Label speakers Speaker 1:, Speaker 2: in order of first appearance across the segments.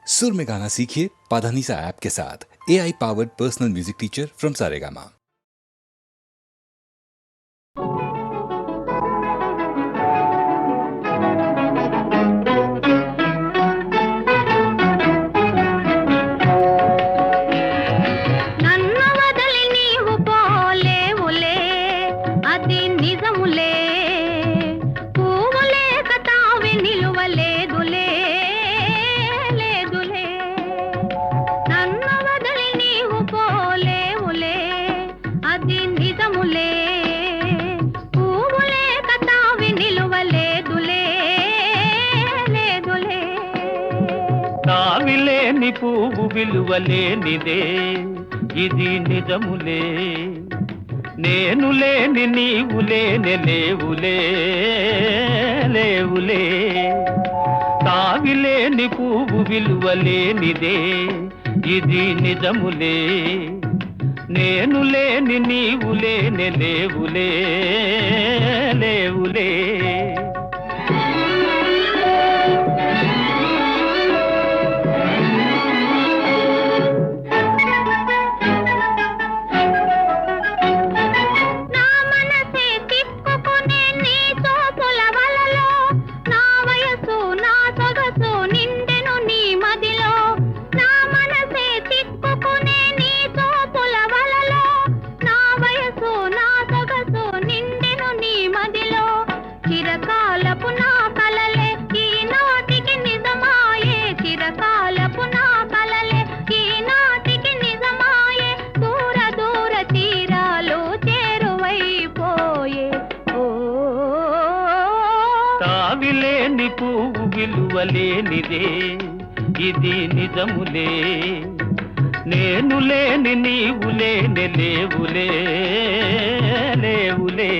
Speaker 1: सुर में गाना सीखिए पाधानीसा ऐप के साथ। AI powered personal music teacher from Saregama.
Speaker 2: తావిలేని పువ్వు విలువలేనిదే ఇది నిజములే, నేను లేని నీవు లేని లేవులే లేవులే. తావిలేని పువ్వు విలువలేనిదే ఇది నిజములే, నేను లేని నీవు లేని లేవులే లేవులే. తావిలేని పువ్వు విలువలేనిదే ఇది నిజములే, నేను లేని నీవు లేని లేవులే లేవులే.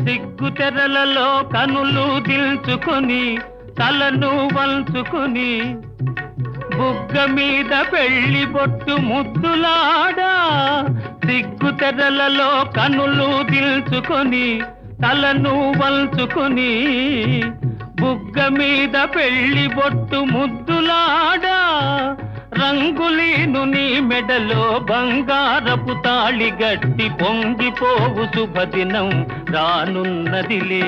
Speaker 2: సిగ్గు తెరలలో కనులు దిల్చుకొని తలను వంచుకొని బుగ్గ మీద పెళ్లి బొట్టు ముద్దులాడా. సిగ్గు తెరలలో కనులు దిల్చుకొని తలను వంచుకొని బుగ్గ మీద పెళ్లి బొట్టు ముద్దులాడా. రంగులీను నీ మెడలో బంగారపు తాళి గట్టి పొంగిపోవు శుభదినం రానున్నదిలే.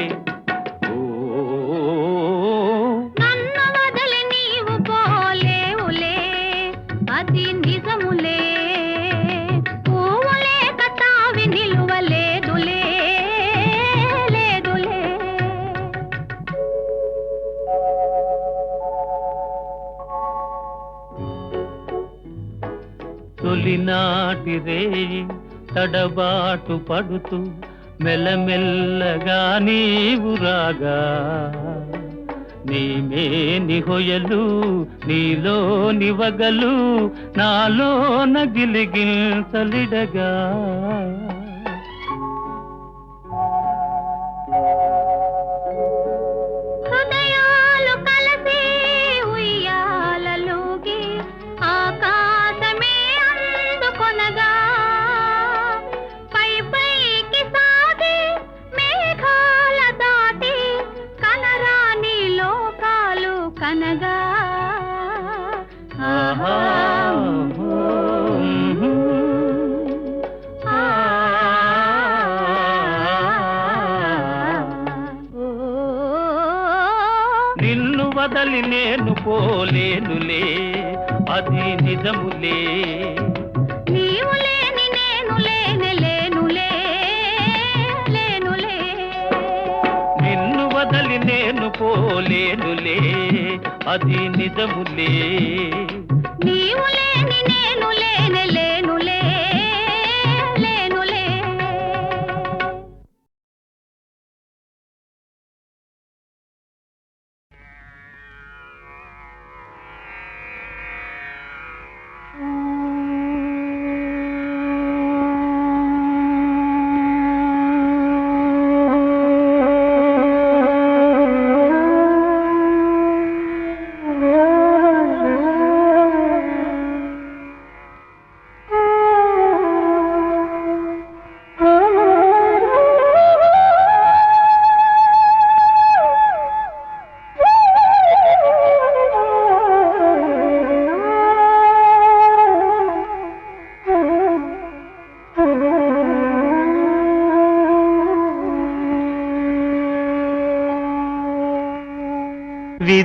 Speaker 2: తొలినాటి రేయి తడబాటు పడుతూ మెల్లమెల్లగా నీవు రాగా, నీమేని హొయలు నీలోని వగలు నాలోన గిలిగించలిడగా. నిన్ను వదలి నేను పోలేనులే అది నిజములే,
Speaker 3: నీవు లేని నేను లేని లేనులే లేనులే.
Speaker 2: నిన్ను వదలి నేను పోలేనులే అది నిజములే,
Speaker 3: నీవు లేని నేను లేని లేనులే లేనులే.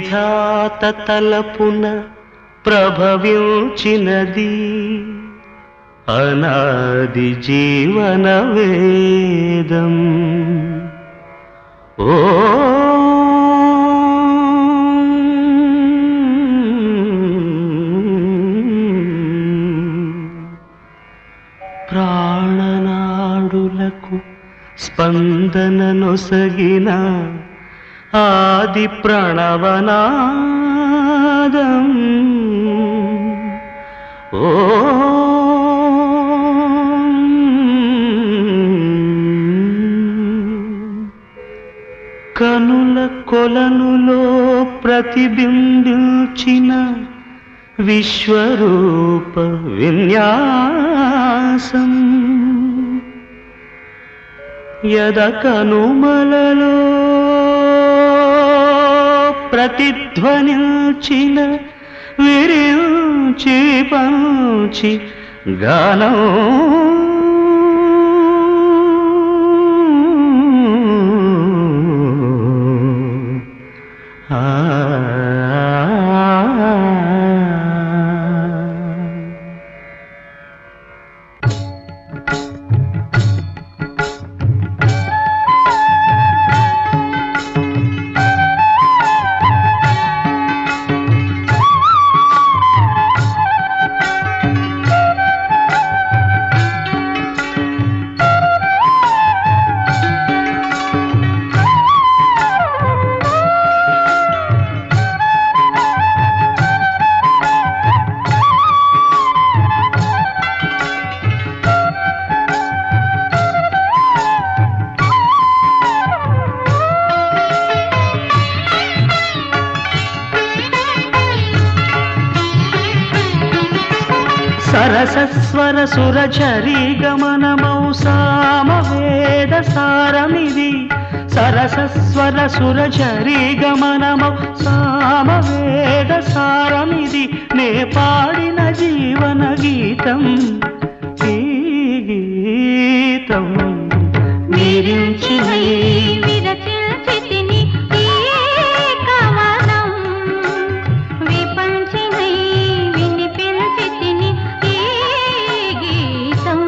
Speaker 4: విధాత తలపున ప్రభవించినది అనాది జీవన వేదం. ఓ ప్రాణనాడులకు స్పందన నొసగిన ఆది ప్రణవనాదం. ఓ కనుల కొలనులో ప్రతిబింబించిన విశ్వరూప విన్యాసం. యద కనుమలలో ప్రతిధ్వనించిన విరించి పంచి గానం. సరసస్వర సురచరీ గమనమౌ సామవేద సారమిది. సరసస్వర సురచరీ గమనమౌ సామవేద సారమిది. నే పాడిన జీవన గీతం ఈ గీతం. నిరించిన
Speaker 3: విరచిల్చితిని ఈ కవనం, విపంచినై వినిపించితిని ఈ గీతం.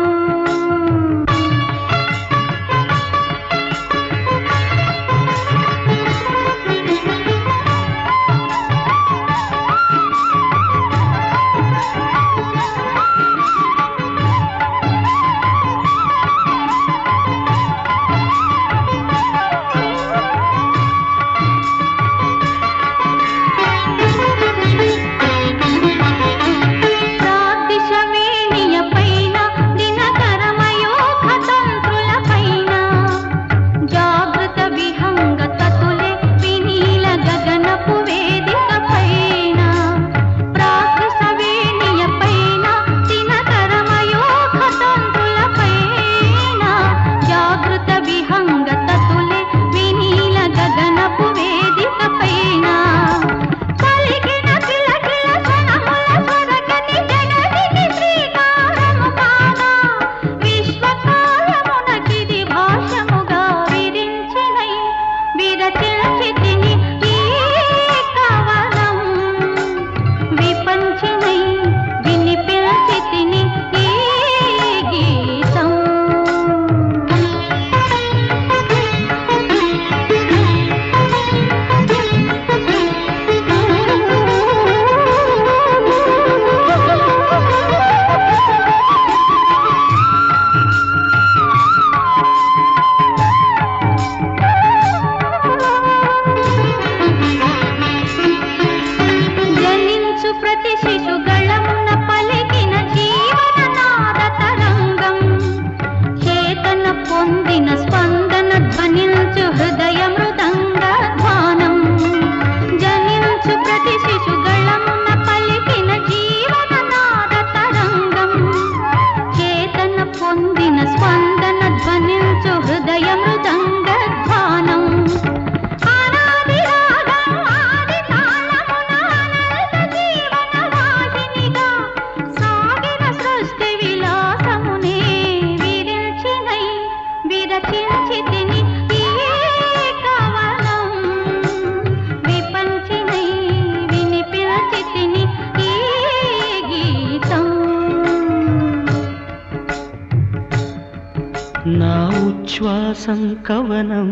Speaker 4: ఉచ్ఛ్వాసం కవనం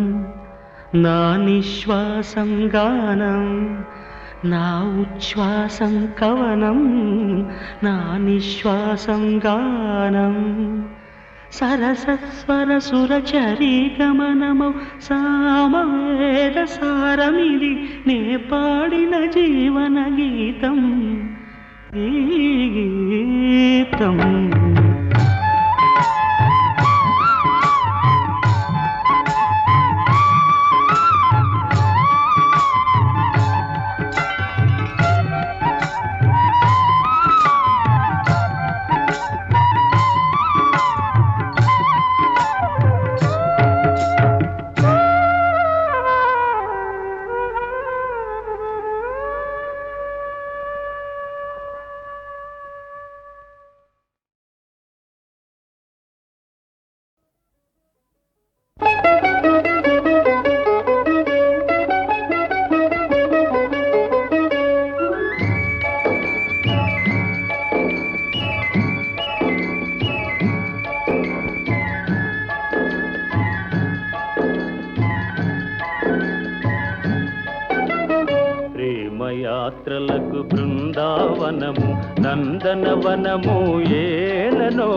Speaker 4: నా నిశ్వాసం గానం నా ఉచ్ఛ్వాసం కవనం నా నిశ్వాసం గానం సరసస్వర సురచరీ గమనమౌ సామవేద సారమిది నే పాడిన జీవన గీతం ఈ గీతం
Speaker 2: యాత్రలకు బృందావనము నందనవనము ఏలనో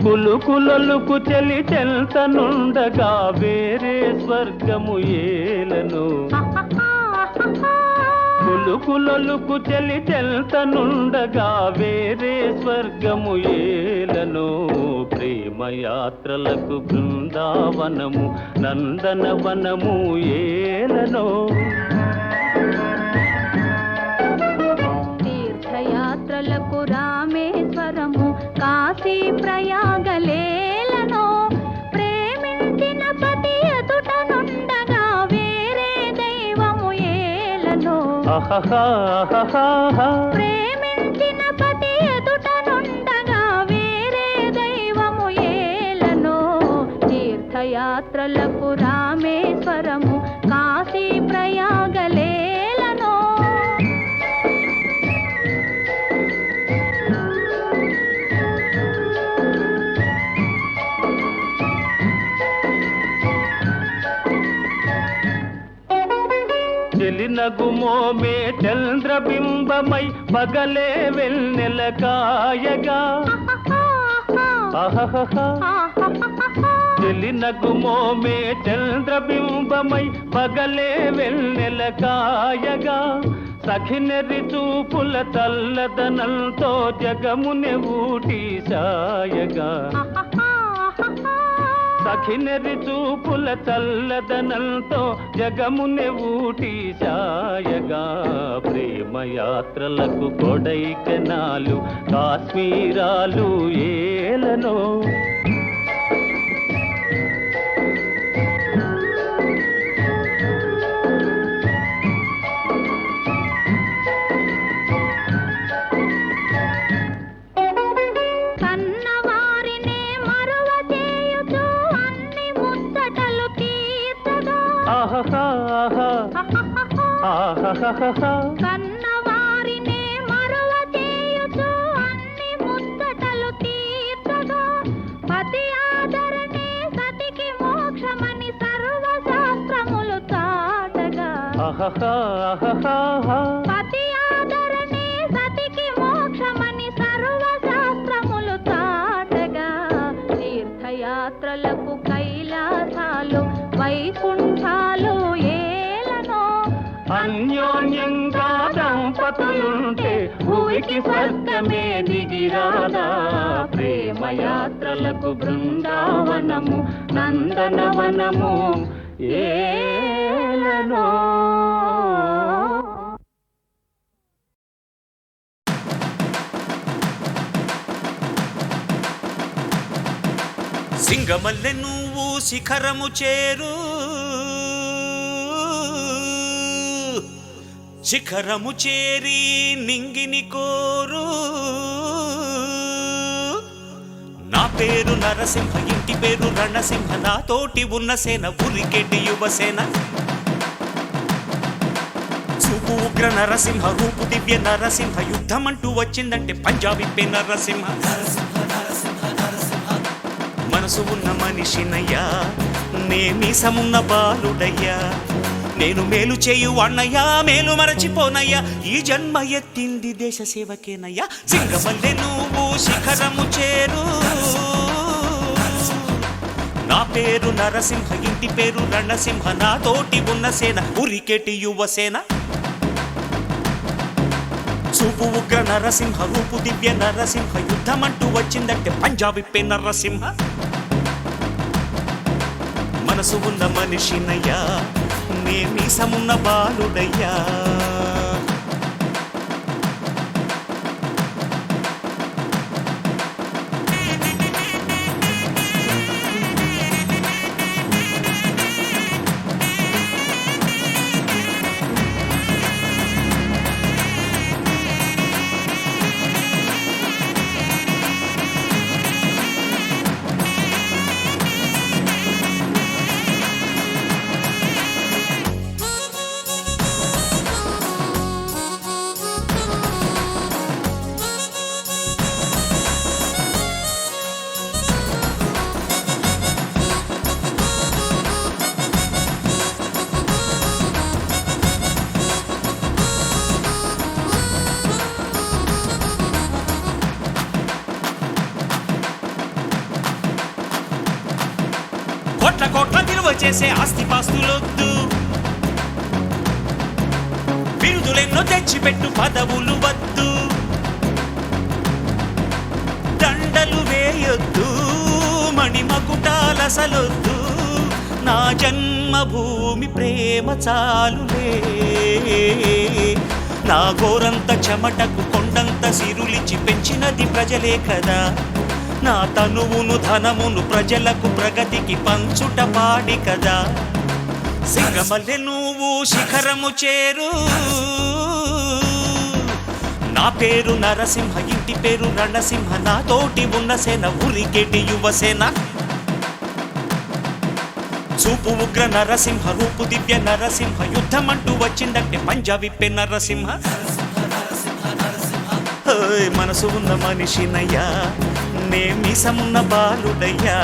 Speaker 2: కులుకులలుకు చెలి చెల్తనుండగా వేరే స్వర్గము ఏలనో కులుకులలుకు చెలి చెల్తనుండగా వేరే స్వర్గము ఏలనో ప్రేమయాత్రలకు బృందావనము నందనవనము ఏలనో
Speaker 3: తీర్థయాత్రలకు రామేశ్వరము కాశీ ప్రయాగలేలను ప్రేమించిన పతి ఎదుట నుండగా వేరే దైవము ఏలను ప్రేమించిన పతి ఎదుట నుండగా వేరే దైవము ఏలను తీర్థయాత్రలకు రామేశ్వరము కాశీ ప్రయాగలేలను
Speaker 2: చెలినగుమోమే చంద్రబింబమై పగలే వెన్నెల కాయగా చెలినగుమోమే చంద్రబింబమై పగలే వెన్నెల కాయగా సఖినెరి చూపుల తల్లదనంతో జగముని ఊటి సాయగా సఖినెరి చూపుల చల్లదనంతో జగముని ఊటి సాయగా ప్రేమయాత్రలకు కొడైకెనాలు కాశ్మీరాలు ఏలనో
Speaker 3: కన్నవారినే మరువ చేయుచు అన్ని ముచ్చటలు తీర్చగా పతి ఆదరణే సతికి మోక్షమని సర్వశాస్త్రములు చాటగా పతి ఆదరణే సతికి మోక్షమని సర్వశాస్త్రములు చాటగా తీర్థయాత్రలకు కైలాసాలు వైకుంఠాలు
Speaker 2: అన్యోన్యంగా దంపతులుంటే భూమికి స్వర్గమే దిగిరాదా ప్రేమయాత్రలకు బృందావనము నందనవనము ఏలనో
Speaker 5: సింగమల్లె నువ్వు శిఖరము చేరు శిఖరము చేరి నింగిని కోరు నా పేరు నరసింహ ఇంటి పేరు రణసింహ నాతోటి ఉన్న సేన ఉరికెడ్డి యువసేన చూపు ఉగ్ర నరసింహ రూపు దివ్య నరసింహ యుద్ధమంటూ వచ్చిందంటే పంజాబీ నరసింహ మనసు ఉన్న మనిషినయ్యా నే మీసమున్న బాలుడయ్యా నేను మేలు చేయు అన్నయ్యా మేలు మరచిపోనయ్యా ఈ జన్మ ఎత్తింది దేశ సేవకేనయ్యా సింగమల్లె నువ్వు శిఖరము చేరు నా పేరు నరసింహ ఇంటి పేరు రణసింహ నా తోటి ఉన్న సేన ఉరికెటి యువసేన చూపు ఉగ్ర నరసింహ రూపు దివ్య నరసింహ యుద్ధమంటూ వచ్చిందంటే పంజాబీ నరసింహ మనసు ఉన్న మనిషినయ్యా నే మీసమున్న బాలుడయ్యా కోట్ల కోట్ల విలువ చేసే ఆస్తిపాస్తులొద్దు బిరుదులెన్నో తెచ్చిపెట్టు పదవులు వద్దు దండలు వేయొద్దు మణిమకుటాలసలొద్దు నా జన్మభూమి ప్రేమ చాలులే నా గోరంత చెమటకు కొండంత సిరులిచి పెంచినది ప్రజలే కదా నా తనువును ధనమును ప్రజలకు ప్రగతికి పంచుట పాడి కదా సింగమల్లె నువ్వు శిఖరము చేరు నా పేరు నరసింహ ఇంటి పేరు రణసింహ నా తోటి ఉన్న సేన ఉరికెటి యువసేన చూపు ఉగ్ర నరసింహ రూపు దివ్య నరసింహ యుద్ధమంటూ వచ్చిందంటే పంజాబీ నరసింహ మనసు ఉన్న మనిషినయ్యా నే మీసమున్న బాలుడయ్యా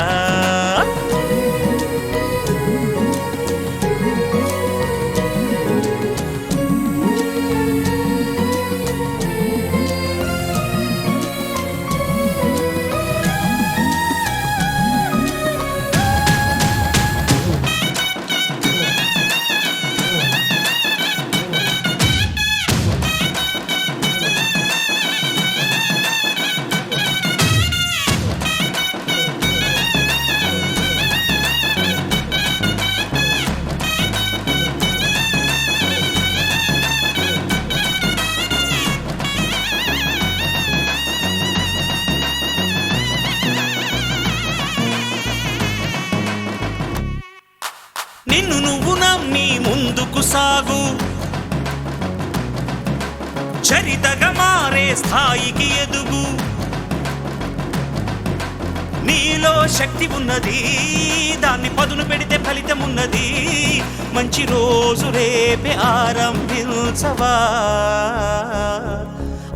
Speaker 5: నిన్ను నువ్వు నమ్మి ముందుకు సాగు చరితగా మారే స్థాయికి ఎదుగు నీలో శక్తి ఉన్నది దాన్ని పదును పెడితే ఫలితం ఉన్నది మంచి రోజు రేపే ఆరంభించవా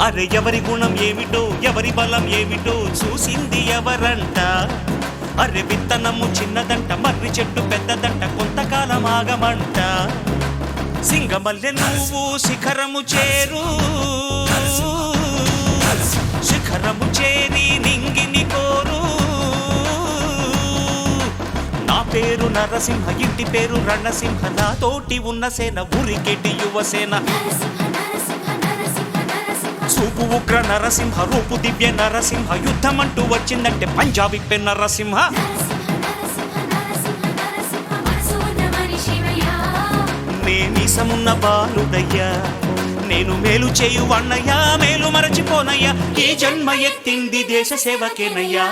Speaker 5: అరే ఎవరి గుణం ఏమిటో ఎవరి బలం ఏమిటో చూసింది ఎవరంట అర్రె విత్తనము చిన్నదంట మర్రి చెట్టు పెద్దదంట కొంతకాలం ఆగమంట సింగమల్లె నువ్వు శిఖరము చేరు శిఖరము చేరి నింగిని కోరు నా పేరు నరసింహ ఇంటి పేరు రణసింహ నా తోటి ఉన్న సేన ఉరికెటి యువసేన చూపు ఉగ్ర నరసింహ రూపు దివ్య నరసింహ యుద్ధమంటూ వచ్చిందంటే పంజాబీ నరసింహ నే మీసమున్న బాలుడయ్యా నేను మేలు చేయు అన్నయ్యా మేలు మరచిపోనయ్యా ఈ జన్మ ఎత్తింది దేశ సేవకేనయ్యా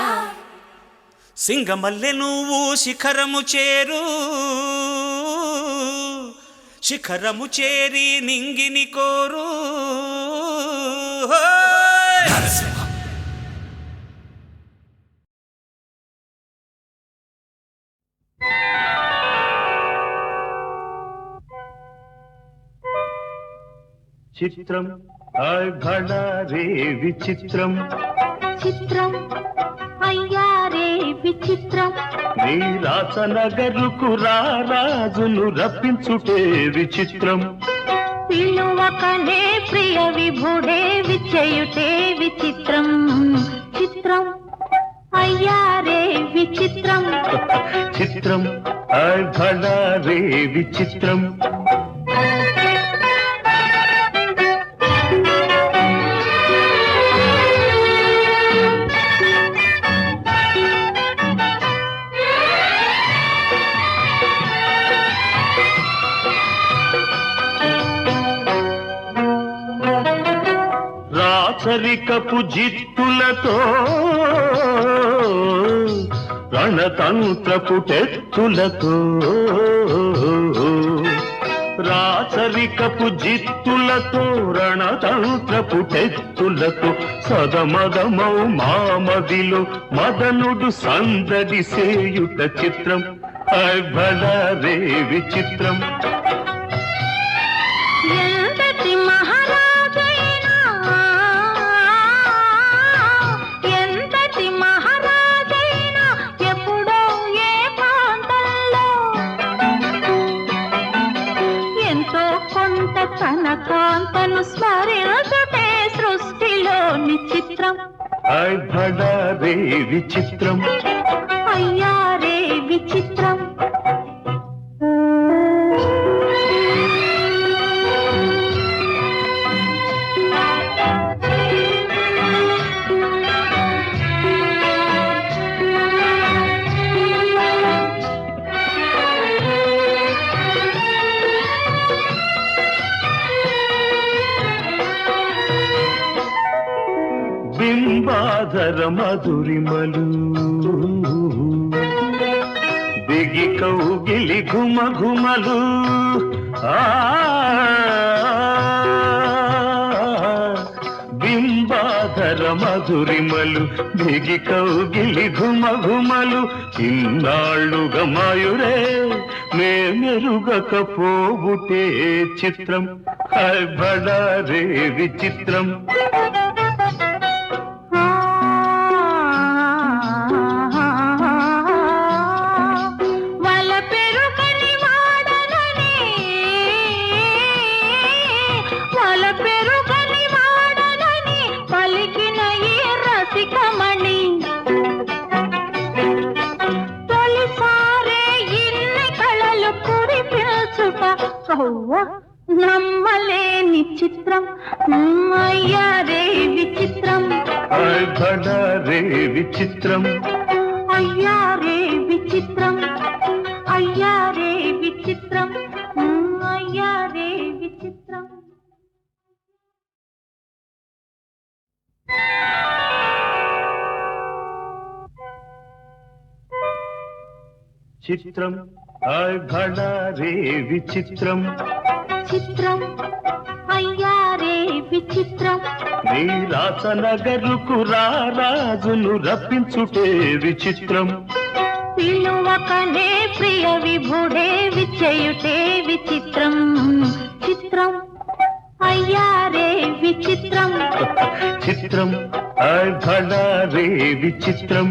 Speaker 5: సింగమల్లె నువ్వు శిఖరము చేరు శిఖరము చేరి నింగిని కోరు
Speaker 2: చిత్రం ఘడ రే విచిత్రం
Speaker 3: చిత్రం అయ్యారే విచిత్రం
Speaker 2: నీ రాసనగరుకు రాజును రప్పించుటే విచిత్రం
Speaker 3: పిలువకనే ప్రియ విభుడే విచ్చేయుటే విచిత్రం చిత్రం అయ్యారే విచిత్రం
Speaker 2: చిత్రం ఆయ్ భళా రే విచిత్రం రాచరికపు జిత్తులతో రణతంత్రపు టెత్తులతో రాచరికపు జిత్తులతో రణతంత్రపు టెత్తులతో సదమదమౌ మామదిలో మదనుడు సందడి సేయుట చిత్రం ఆయ్ భళా రే విచిత్రం
Speaker 3: ఎంతటి మహారాజైనా ఎంతటి మహారాజైనా ఎప్పుడో ఏ ప్రాంతంలో ఎంతో కొంత తన కాంతను స్మరించుటే సృష్టిలోని చిత్రం
Speaker 2: ఆయ్ భళా రే విచిత్రం
Speaker 3: అయ్యారే విచిత్రం
Speaker 2: బింబాధర మధురిమలు దిగి కౌగిలి ఘుమ ఘుమలు బింబాధర మధురిమలు దిగి కౌగిలి ఘుమ ఘుమలు ఇన్నాళ్ళుగా మాయురే మెరుగకపోబుటే చిత్రం ఆయ్ భళా రే విచిత్రం
Speaker 3: నమ్మలేని చిత్రం అయ్యారే విచిత్రం
Speaker 2: ఆయ్ భళా రే విచిత్రం
Speaker 3: అయ్యారే విచిత్రం అయ్యారే విచిత్రం అయ్యారే విచిత్రం
Speaker 2: చిత్రం ఆయ్ భళా రే విచిత్రం
Speaker 3: చిత్రం అయ్యారే విచిత్రం
Speaker 2: నీ రాసనగరుకు రాజును రప్పించుటే విచిత్రం
Speaker 3: పిలువకనే ప్రియ విభుడే విచ్చేయుటే విచిత్రం చిత్రం అయ్యారే విచిత్రం
Speaker 2: చిత్రం ఆయ్ భళా రే విచిత్రం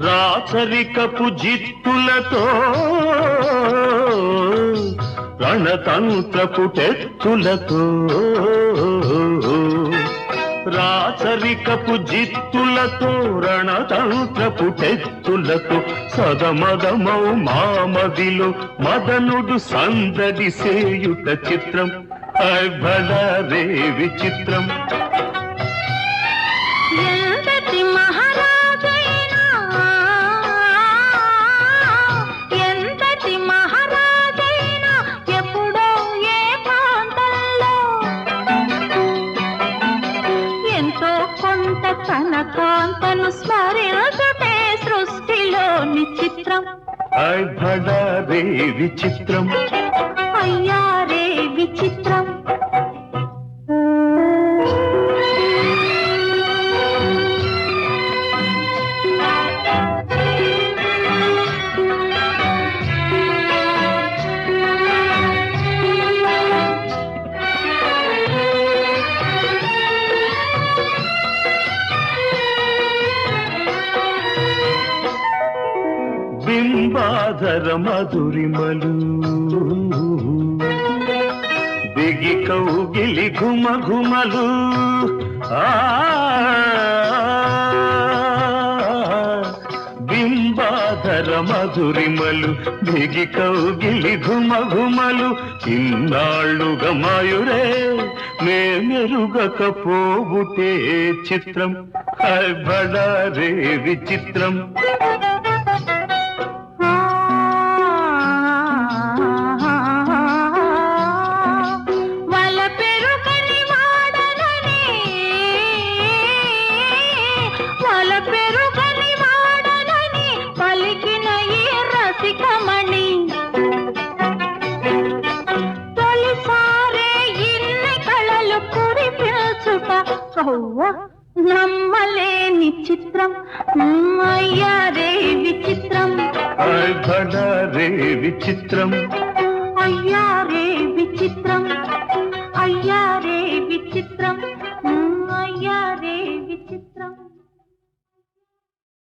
Speaker 2: రాచరికపు జిత్తులతో రణతంత్రపు టెత్తులతో రాచరికపు జిత్తులతో రణతంత్రపు టెత్తులతో సదమదమౌ మామదిలో మదనుడు సందడి సేయుట చిత్రం ఆయ్ భళా రే విచిత్రం
Speaker 3: ఎంతటి మహారాజైనా ఎంతటి మహారాజైనా ఎప్పుడో ఏ ప్రాంతంలో ఎంతో కొంత తన కాంతను స్మరించుటే సృష్టిలోని చిత్రం
Speaker 2: ఆయ్ భళా రే విచిత్రం
Speaker 3: అయ్యారే విచిత్రం
Speaker 2: బింబాధర మధురిమలు దిగి కౌగిలి ఘుమ ఘుమలు బింబాధర మధురిమలు దిగి కౌగిలి ఘుమ ఘుమలు ఇన్నాళ్ళుగా మాయురే నే మెరుగకపోవుటే చిత్రం బడారే విచిత్రం
Speaker 3: నమ్మలేని చిత్రం అయ్యారే విచిత్రం
Speaker 2: బడారే విచిత్రం
Speaker 3: అయ్యారే విచిత్రం అయ్యారే విచిత్రం